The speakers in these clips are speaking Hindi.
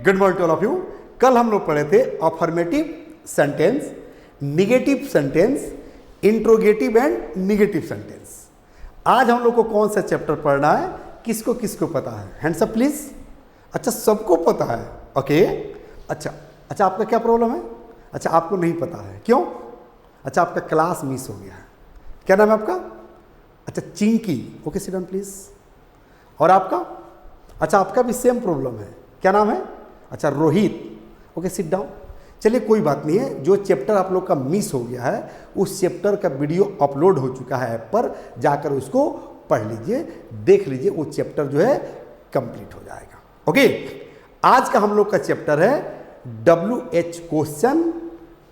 Good morning to all of you. कल हम लोग पढ़े थे affirmative sentence, negative sentence, interrogative and negative sentence. आज हम लोग को कौन सा चैप्टर पढ़ना है, किसको किसको पता है? Hands up please. अच्छा, सबको पता है, ओके। अच्छा आपका क्या प्रॉब्लम है? अच्छा, आपको नहीं पता है, क्यों? अच्छा, आपका क्लास मिस हो गया है। क्या नाम है आपका? अच्छा, Chinki. Okay, sit down please. और आपका? अच्छा, आपका भी सेम प्रॉब्लम है। क्या नाम है? अच्छा, रोहित। Okay, sit down. चलिए, कोई बात नहीं है। जो चैप्टर आप लोग का मिस हो गया है, उस चैप्टर का वीडियो अपलोड हो चुका है ऐप पर, जाकर उसको पढ़ लीजिए, देख लीजिए। वो चैप्टर जो है कंप्लीट हो जाएगा। ओके, आज का हम लोग का चैप्टर है WH क्वेश्चन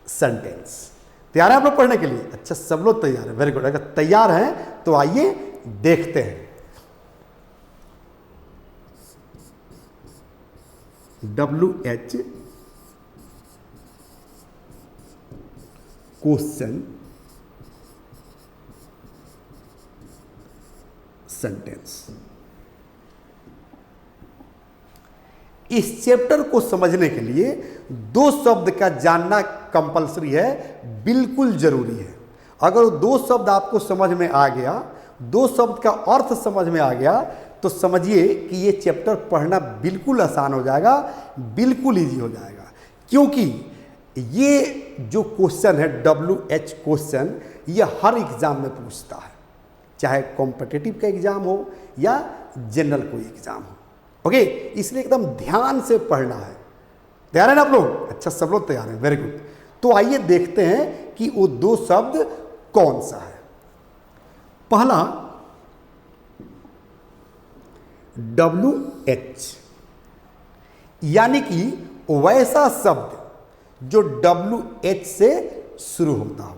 सेंटेंस। तैयार है आप लोग पढ़ने के लिए? अच्छा, सब लोग तैयार है, वेरी गुड। अगर तैयार हैं तो आइए देखते हैं। WH question sentence. इस चैप्टर को समझने के लिए दो शब्द का जानना कंपलसरी है, बिल्कुल जरूरी है। अगर दो शब्द आपको समझ में आ गया, दो शब्द का अर्थ समझ में आ गया, तो समझिए कि ये चैप्टर पढ़ना बिल्कुल आसान हो जाएगा, बिल्कुल इजी हो जाएगा। क्योंकि ये जो क्वेश्चन है WH क्वेश्चन, ये हर एग्जाम में पूछता है, चाहे कॉम्पिटिटिव का एग्जाम हो या जनरल कोई एग्जाम हो। ओके, इसलिए एकदम ध्यान से पढ़ना है। तैयार है ना आप लोग? अच्छा, सब लोग तैयार हैं, वेरी गुड। तो आइए देखते हैं कि वो दो शब्द कौन सा है। पहला WH, यानी कि वैसा शब्द जो WH से शुरू होता हो,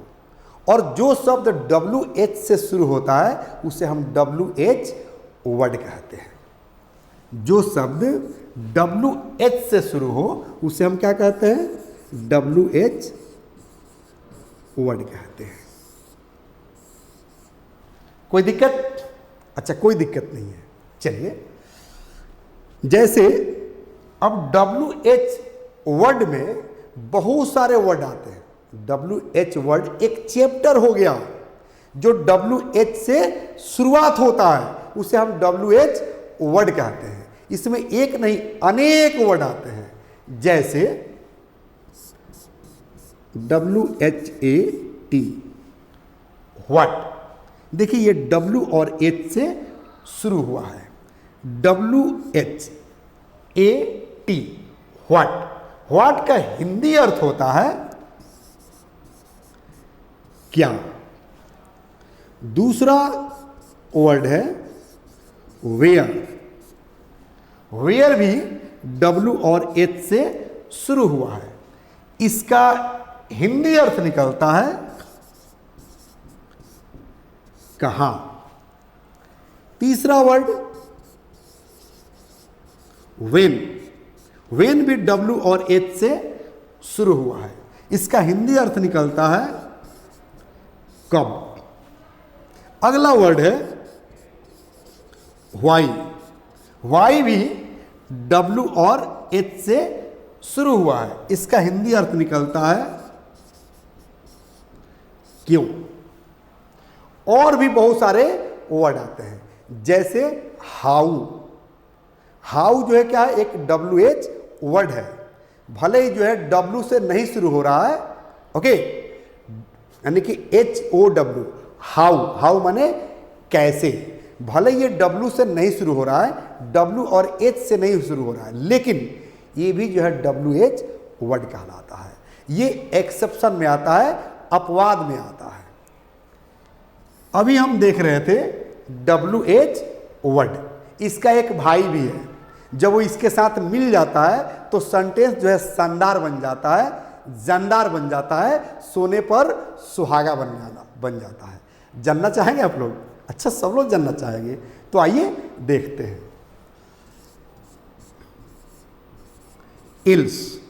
और जो शब्द WH से शुरू होता है उसे हम WH वर्ड कहते हैं। जो शब्द WH से शुरू हो उसे हम क्या कहते हैं? WH वर्ड कहते हैं। कोई दिक्कत? अच्छा, कोई दिक्कत नहीं है। चलिए, जैसे अब WH वर्ड में बहुत सारे वर्ड आते हैं। WH वर्ड एक चैप्टर हो गया। जो WH से शुरुआत होता है उसे हम WH वर्ड कहते हैं। इसमें एक नहीं अनेक वर्ड आते हैं, जैसे WHAT, व्हाट। देखिए, ये W और H से शुरू हुआ है। WHAT, what. व्हाट का हिंदी अर्थ होता है क्या। दूसरा वर्ड है वेयर। वेयर भी W और H से शुरू हुआ है। इसका हिंदी अर्थ निकलता है कहां। तीसरा वर्ड वेन। वेन भी W और H से शुरू हुआ है। इसका हिंदी अर्थ निकलता है कब। अगला वर्ड है व्हाई। व्हाई भी W और H से शुरू हुआ है। इसका हिंदी अर्थ निकलता है क्यों। और भी बहुत सारे वर्ड आते हैं, जैसे हाउ। हाउ जो है क्या है? एक WH वर्ड है, भले ही जो है W से नहीं शुरू हो रहा है, ओके, यानी कि HOW, हाउ। हाउ माने कैसे। भले ये W से नहीं शुरू हो रहा है, W और H से नहीं शुरू हो रहा है, लेकिन ये भी जो है WH वर्ड कहलाता है। ये एक्सेप्शन में आता है, अपवाद में आता है। अभी हम देख रहे थे WH वर्ड, इसका एक भाई भी है। जब वो इसके साथ मिल जाता है तो सेंटेंस जो है शानदार बन जाता है, जानदार बन जाता है, सोने पर सुहागा बन जाता है। जानना चाहेंगे आप लोग? अच्छा, सब लोग जानना चाहेंगे, तो आइए देखते हैं। इल्स।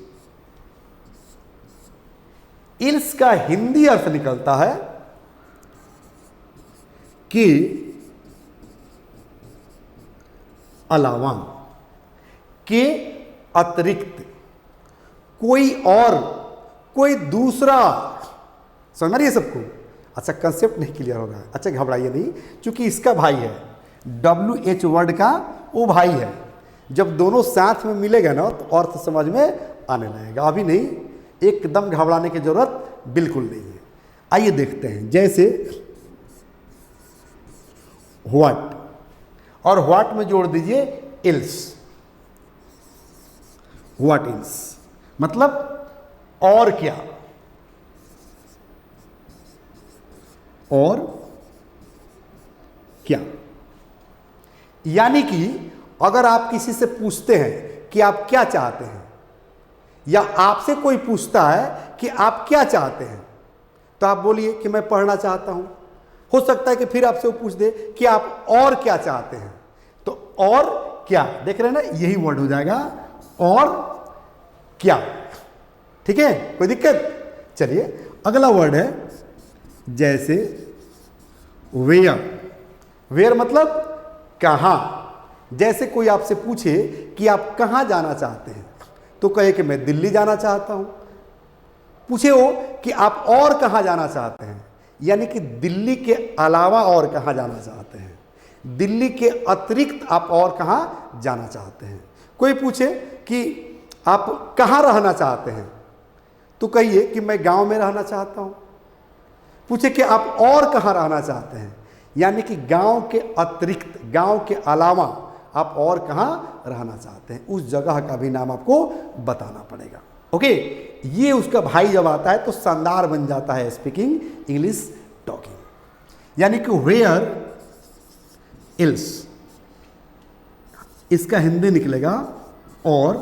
इल्स का हिंदी अर्थ निकलता है कि अलावा। के अतिरिक्त, कोई और, कोई दूसरा। समझ रही है सबको? अच्छा, कंसेप्ट नहीं क्लियर हो रहा है? अच्छा, घबराइए नहीं, क्योंकि इसका भाई है, WH वर्ड का वो भाई है। जब दोनों साथ में मिलेगा ना तो अर्थ समझ में आने लगेगा। अभी नहीं, एकदम घबराने की जरूरत बिल्कुल नहीं है। आइए देखते हैं, जैसे व्हाट, और व्हाट में जोड़ दीजिए इल्स। व्हाट इल्स मतलब और क्या, और क्या। यानी कि अगर आप किसी से पूछते हैं कि आप क्या चाहते हैं, या आपसे कोई पूछता है कि आप क्या चाहते हैं, तो आप बोलिए कि मैं पढ़ना चाहता हूं। हो सकता है कि फिर आपसे वो पूछ दे कि आप और क्या चाहते हैं, तो और क्या, देख रहे हैं ना, यही वर्ड हो जाएगा और क्या। ठीक है, कोई दिक्कत? चलिए अगला वर्ड है, जैसे वेयर। वेयर मतलब कहां। जैसे कोई आपसे पूछे कि आप कहां जाना चाहते हैं, तो कहे कि मैं दिल्ली जाना चाहता हूं। पूछे हो कि आप और कहां जाना चाहते हैं, यानी कि दिल्ली के अलावा और कहां जाना चाहते हैं, दिल्ली के अतिरिक्त आप और कहां जाना चाहते हैं। कोई पूछे कि आप कहां रहना चाहते हैं, तो कहिए कि मैं गांव में रहना चाहता हूं। पूछे कि आप और कहां रहना चाहते हैं, यानी कि गांव के अतिरिक्त, गांव के अलावा आप और कहां रहना चाहते हैं, उस जगह का भी नाम आपको बताना पड़ेगा। ओके, ये उसका भाई जब आता है तो शानदार बन जाता है स्पीकिंग इंग्लिश टॉकिंग। यानी कि वेयर इल्स, इसका हिंदी निकलेगा और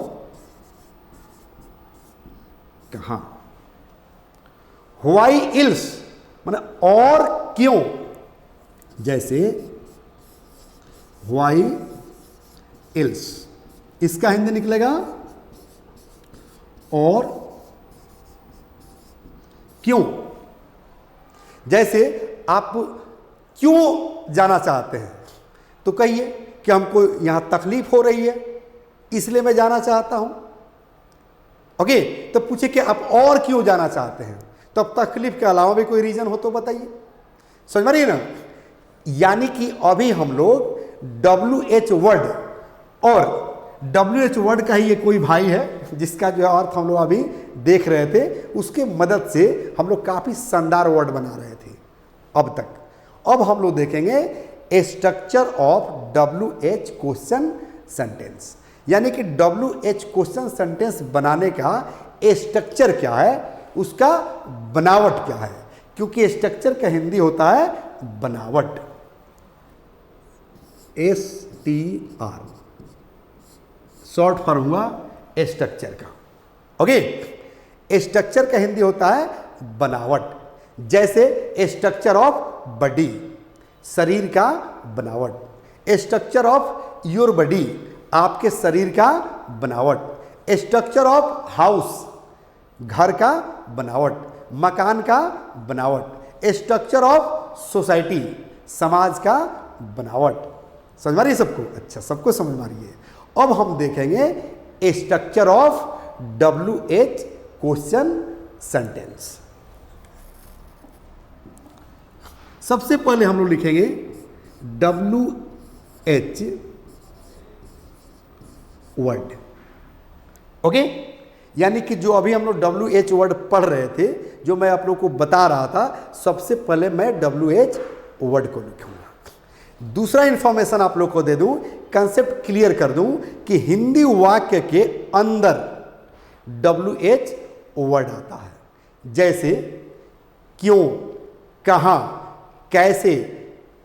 कहां। व्हाई इल्स माने और क्यों। जैसे व्हाई इल्स, इसका हिंदी निकलेगा और क्यों। जैसे आप क्यों जाना चाहते हैं, तो कहिए कि हमको यहां तकलीफ हो रही है इसलिए मैं जाना चाहता हूं। ओके, तो पूछे कि आप और क्यों जाना चाहते हैं, तो अब तकलीफ के अलावा भी कोई रीजन हो तो बताइए। समझ में रही ना? यानी कि अभी हम लोग WH वर्ड, और WH वर्ड का ही ये कोई भाई है जिसका जो अर्थ हम लोग अभी देख रहे थे, उसके मदद से हम लोग काफी शानदार वर्ड बना रहे थे अब तक। अब हम लोग देखेंगे structure of WH question sentence, यानी कि WH क्वेश्चन सेंटेंस बनाने का स्ट्रक्चर क्या है, उसका बनावट क्या है। क्योंकि स्ट्रक्चर का हिंदी होता है बनावट, STR, शॉर्ट फॉर्म हुआ स्ट्रक्चर का। ओके, स्ट्रक्चर का हिंदी होता है बनावट। जैसे स्ट्रक्चर ऑफ बॉडी, शरीर का बनावट। स्ट्रक्चर ऑफ योर बॉडी, आपके शरीर का बनावट। स्ट्रक्चर ऑफ हाउस, घर का बनावट, मकान का बनावट। स्ट्रक्चर ऑफ सोसाइटी, समाज का बनावट। समझ मारिए सबको? अच्छा, सबको समझ मारिए। अब हम देखेंगे structure of WH question sentence. सबसे पहले हम लोग लिखेंगे WH वर्ड। ओके, यानी कि जो अभी हम लोग WH वर्ड पढ़ रहे थे, जो मैं आप लोग को बता रहा था, सबसे पहले मैं WH वर्ड को लिखूंगा। दूसरा इंफॉर्मेशन आप लोग को दे दूं, कंसेप्ट क्लियर कर दूं कि हिंदी वाक्य के अंदर WH वर्ड आता है। जैसे क्यों, कहां, कैसे,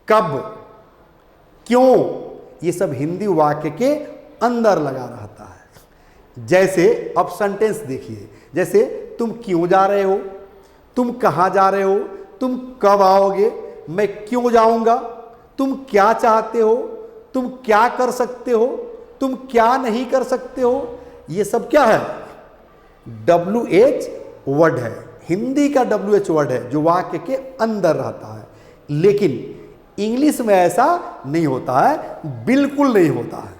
कब, क्यों, ये सब हिंदी वाक्य के अंदर लगा रहता है। जैसे अब सेंटेंस देखिए, जैसे तुम क्यों जा रहे हो, तुम कहां जा रहे हो, तुम कब आओगे, मैं क्यों जाऊंगा, तुम क्या चाहते हो, तुम क्या कर सकते हो, तुम क्या नहीं कर सकते हो। ये सब क्या है? WH वर्ड है, हिंदी का WH वर्ड है जो वाक्य के अंदर रहता है। लेकिन इंग्लिश में ऐसा नहीं होता है, बिल्कुल नहीं होता है।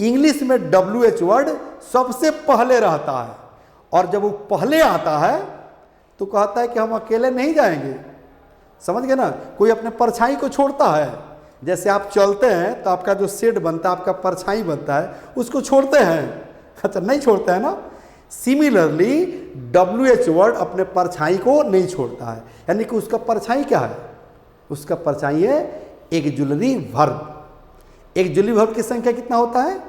इंग्लिश में WH वर्ड सबसे पहले रहता है, और जब वो पहले आता है तो कहता है कि हम अकेले नहीं जाएंगे। समझ गए ना? कोई अपने परछाई को छोड़ता है, जैसे आप चलते हैं तो आपका जो शेड बनता है, आपका परछाई बनता है, उसको छोड़ते हैं? अच्छा, नहीं छोड़ते हैं ना। सिमिलरली WH वर्ड अपने परछाई को नहीं छोड़ता है, यानी कि उसका परछाई क्या है? उसका परछाई है एक्जुलरी वर्ब। एक्जुलरी वर्ब की संख्या कितना होता है?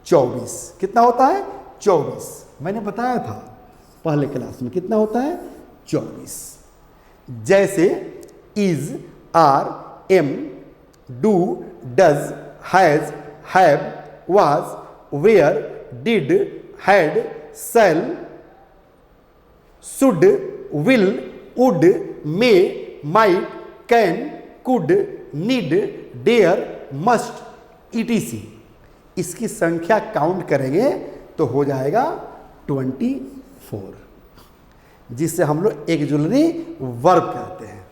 24। कितना होता है? 24। मैंने बताया था पहले क्लास में, कितना होता है? 24। जैसे is, are, am, do, does, has, have, was, were, did, had, shall, should, will, would, may, might, can, could, need, dare, must, etc। इसकी संख्या काउंट करेंगे तो हो जाएगा 24, जिससे हम लोग एक्जुलरी वर्ब कहते हैं।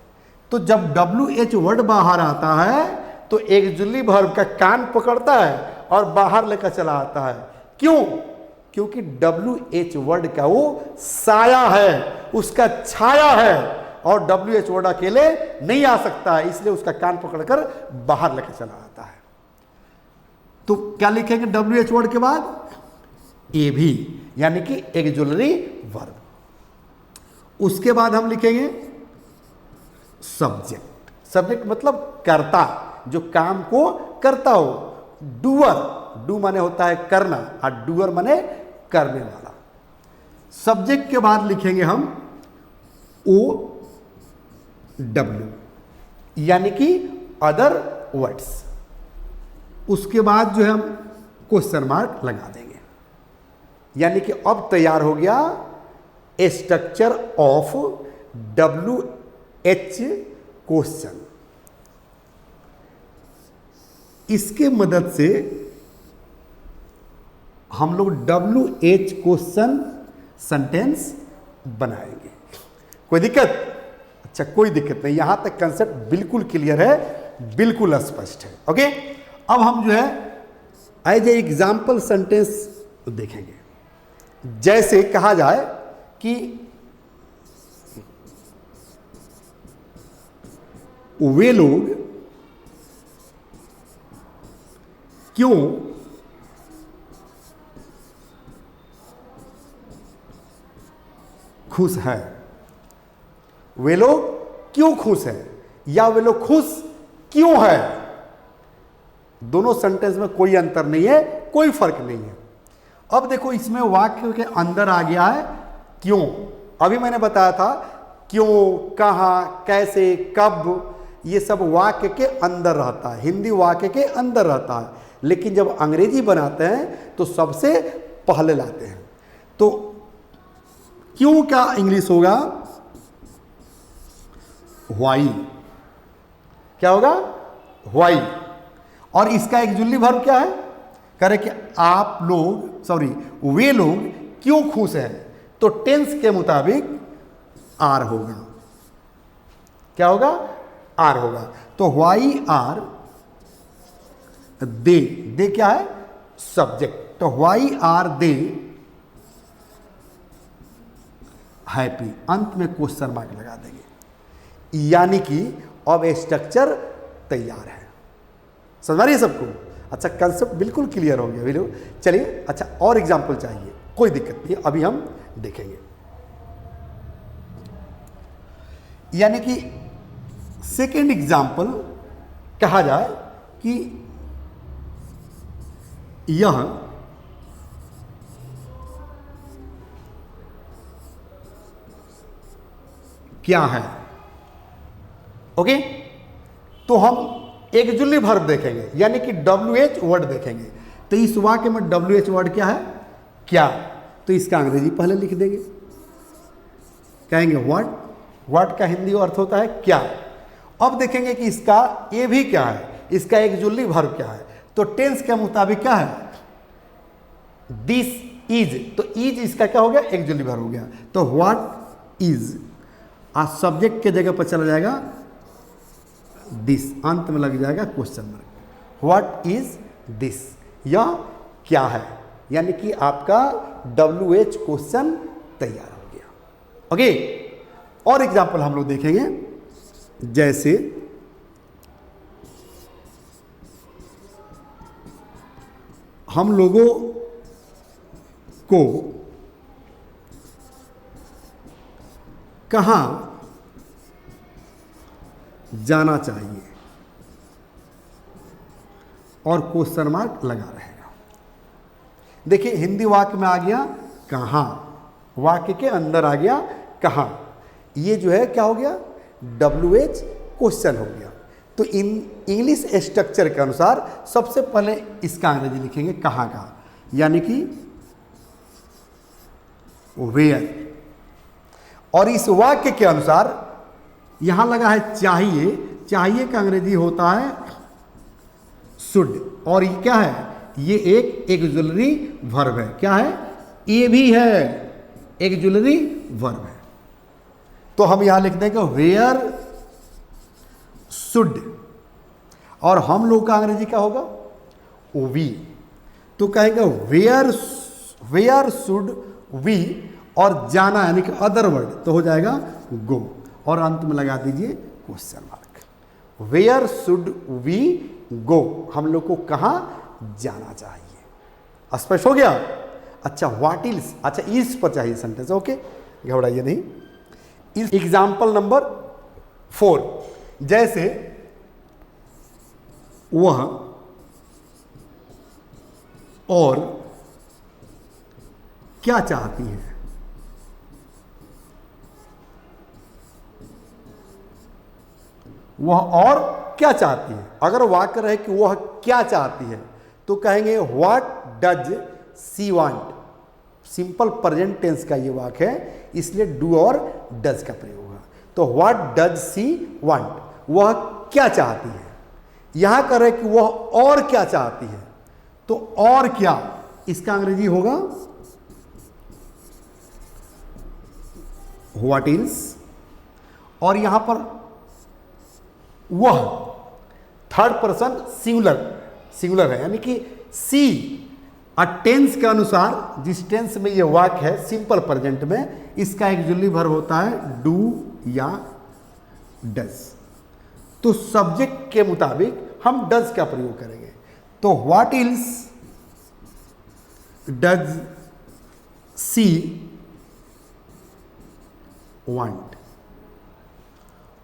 तो जब WH वर्ड बाहर आता है तो एक्जुलरी वर्ब का कान पकड़ता है और बाहर लेकर चला आता है। क्यों? क्योंकि WH वर्ड का वो साया है, उसका छाया है, और WH वर्ड अकेले नहीं आ सकता है, इसलिए उसका कान पकड़कर बाहर लेकर चला आता है। तो क्या लिखेंगे WH वर्ड के बाद? ए भी, यानी कि एक्जुलरी वर्ब। उसके बाद हम लिखेंगे सब्जेक्ट। सब्जेक्ट मतलब कर्ता, जो काम को करता हो। डूअर, डू माने होता है करना, और डूअर माने करने वाला। सब्जेक्ट के बाद लिखेंगे हम OW, यानी कि अदर वर्ड्स। उसके बाद जो है हम क्वेश्चन मार्क लगा देंगे, यानी कि अब तैयार हो गया स्ट्रक्चर ऑफ WH क्वेश्चन। इसके मदद से हम लोग WH क्वेश्चन सेंटेंस बनाएंगे। कोई दिक्कत? अच्छा, कोई दिक्कत नहीं, यहां तक कंसेप्ट बिल्कुल क्लियर है, बिल्कुल स्पष्ट है। ओके, अब हम जो है एज ए एग्जाम्पल सेंटेंस देखेंगे। जैसे कहा जाए कि वे लोग क्यों खुश हैं? वे लोग क्यों खुश हैं, या वे लोग खुश क्यों है? दोनों सेंटेंस में कोई अंतर नहीं है, कोई फर्क नहीं है। अब देखो, इसमें वाक्य के अंदर आ गया है क्यों। अभी मैंने बताया था क्यों, कहाँ, कैसे, कब, ये सब वाक्य के अंदर रहता है, हिंदी वाक्य के अंदर रहता है। लेकिन जब अंग्रेजी बनाते हैं तो सबसे पहले लाते हैं। तो क्यों का इंग्लिश होगा व्हाई। क्या होगा? व्हाई। और इसका एक्जुलरी वर्ब क्या है? करे कि आप लोग, सॉरी, वे लोग क्यों खुश हैं, तो टेंस के मुताबिक आर होगा। क्या होगा? आर होगा। तो व्हाई आर दे, दे क्या है? सब्जेक्ट। तो व्हाई आर दे हैप्पी, अंत में क्वेश्चन मार्क लगा देंगे, यानी कि अब स्ट्रक्चर तैयार है। समझ आ रही है सबको? अच्छा, कंसेप्ट बिल्कुल क्लियर हो गया वीडियो। चलिए, अच्छा और एग्जाम्पल चाहिए? कोई दिक्कत नहीं, अभी हम देखेंगे। यानी कि सेकेंड एग्जाम्पल कहा जाए कि यह क्या है। ओके, तो हम एक्जुलरी वर्ब देखेंगे, यानी कि WH वर्ड देखेंगे। तो इस वाक्य में WH वर्ड क्या है? क्या। तो इसका अंग्रेजी पहले लिख देंगे, कहेंगे व्हाट। व्हाट का हिंदी अर्थ होता है क्या। अब देखेंगे कि इसका ये भी क्या है, इसका एक्जुलरी वर्ब क्या है। तो टेंस के मुताबिक क्या है? This is. तो इज इसका क्या हो गया? एक्जुलरी वर्ब हो गया। तो व्हाट इज, आज सब्जेक्ट के जगह पर चला जाएगा दिस, अंत में लग जाएगा question mark. What is this, यह क्या है, यानी कि आपका WH क्वेश्चन तैयार हो गया। ओके, और एग्जाम्पल हम लोग देखेंगे, जैसे हम लोगों को कहाँ जाना चाहिए और क्वेश्चन मार्क लगा रहेगा। देखिए हिंदी वाक्य में आ गया कहाँ, वाक्य के अंदर आ गया कहाँ, ये जो है क्या हो गया, WH क्वेश्चन हो गया। तो इन इंग्लिश स्ट्रक्चर के अनुसार सबसे पहले इसका अंग्रेजी लिखेंगे कहाँ का, यानी कि वेयर। और इस वाक्य के अनुसार यहां लगा है चाहिए, चाहिए का अंग्रेजी होता है शुड, और ये क्या है, ये एक एक्सुलरी वर्ब है। क्या है, ये भी है एक्सुलरी वर्ब है। तो हम यहां लिख देंगे वेयर शुड, और हम लोग का अंग्रेजी क्या होगा, वी। तो कहेंगे वेयर शुड वी, और जाना यानी कि अदर वर्ड तो हो जाएगा गो, और अंत में लगा दीजिए question mark. Where should we go, हम लोग को कहाँ जाना चाहिए। स्पष्ट हो गया। अच्छा व्हाट इज, अच्छा इज पर चाहिए सेंटेंस, ओके घबराइए नहीं। एग्जाम्पल नंबर 4, जैसे वह और क्या चाहती है, वह और क्या चाहती है। अगर वाक्य रहे कि वह क्या चाहती है तो कहेंगे what does she want. Simple present tense का ये वाक्य है, इसलिए डू और डज का प्रयोग होगा। तो व्हाट डज सी वांट, वह क्या चाहती है। यहां कर रहे कि वह और क्या चाहती है, तो और क्या इसका अंग्रेजी होगा व्हाट इज, और यहां पर वह थर्ड पर्सन सिंगुलर है, यानी कि सी टेंस के अनुसार जिस टेंस में यह वाक्य है सिंपल प्रेजेंट में, इसका एक्सुलरी वर्ब होता है डू या डज। तो सब्जेक्ट के मुताबिक हम डज का प्रयोग करेंगे। तो what is does she want,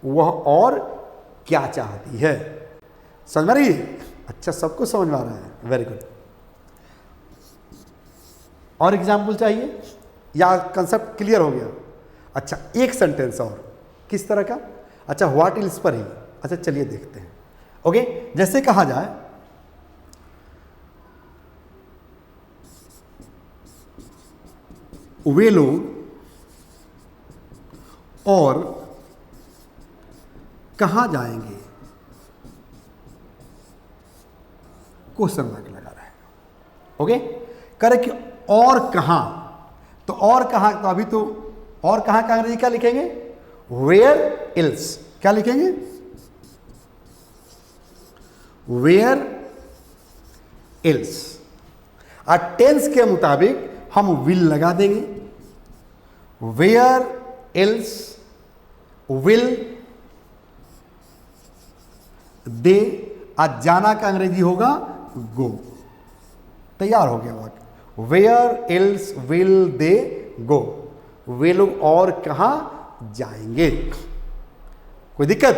वह और क्या चाहती है। समझ में रही है? अच्छा सबको समझ में आ रहा है, वेरी गुड। और एग्जाम्पल चाहिए या कंसेप्ट क्लियर हो गया। अच्छा एक सेंटेंस और, किस तरह का, अच्छा व्हाट इज पर ही। अच्छा चलिए देखते हैं। ओके, जैसे कहा जाए वे लोग और कहां जाएंगे, क्वेश्चन मार्क लगा रहेगा। ओके, करे कि और कहां, तो और कहां, तो अभी तो और कहां का अंग्रेजी क्या लिखेंगे, वेयर एल्स। क्या लिखेंगे, वेयर एल्स। टेंस के मुताबिक हम विल लगा देंगे, वेयर एल्स विल दे। आज जाना का अंग्रेजी होगा गो। तैयार हो गया वाक्य, वेयर एल्स विल दे गो, वे लोग और कहां जाएंगे। कोई दिक्कत?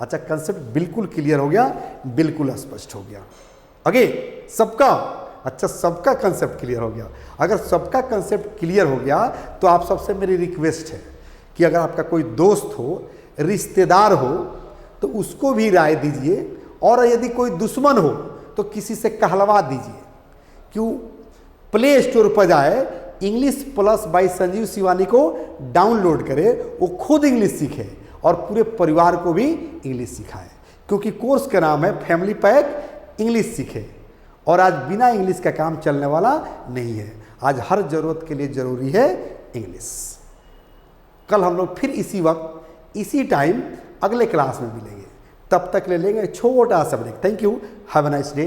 अच्छा कंसेप्ट बिल्कुल क्लियर हो गया, बिल्कुल स्पष्ट हो गया। आगे सबका, अच्छा सबका कंसेप्ट क्लियर हो गया। अगर सबका कंसेप्ट क्लियर हो गया तो आप सबसे मेरी रिक्वेस्ट है कि अगर आपका कोई दोस्त हो, रिश्तेदार हो, तो उसको भी राय दीजिए, और यदि कोई दुश्मन हो तो किसी से कहलवा दीजिए। क्यों, प्ले स्टोर पर जाए, English plus by Sanjeev Shivani को डाउनलोड करे, वो खुद इंग्लिश सीखे और पूरे परिवार को भी इंग्लिश सिखाए। क्योंकि कोर्स का नाम है फैमिली पैक इंग्लिश सीखे, और आज बिना इंग्लिश का काम चलने वाला नहीं है। आज हर जरूरत के लिए जरूरी है इंग्लिश। कल हम लोग फिर इसी वक्त इसी टाइम अगले क्लास में मिलेंगे, तब तक ले लेंगे छोटा सा break. Thank you, have a nice day.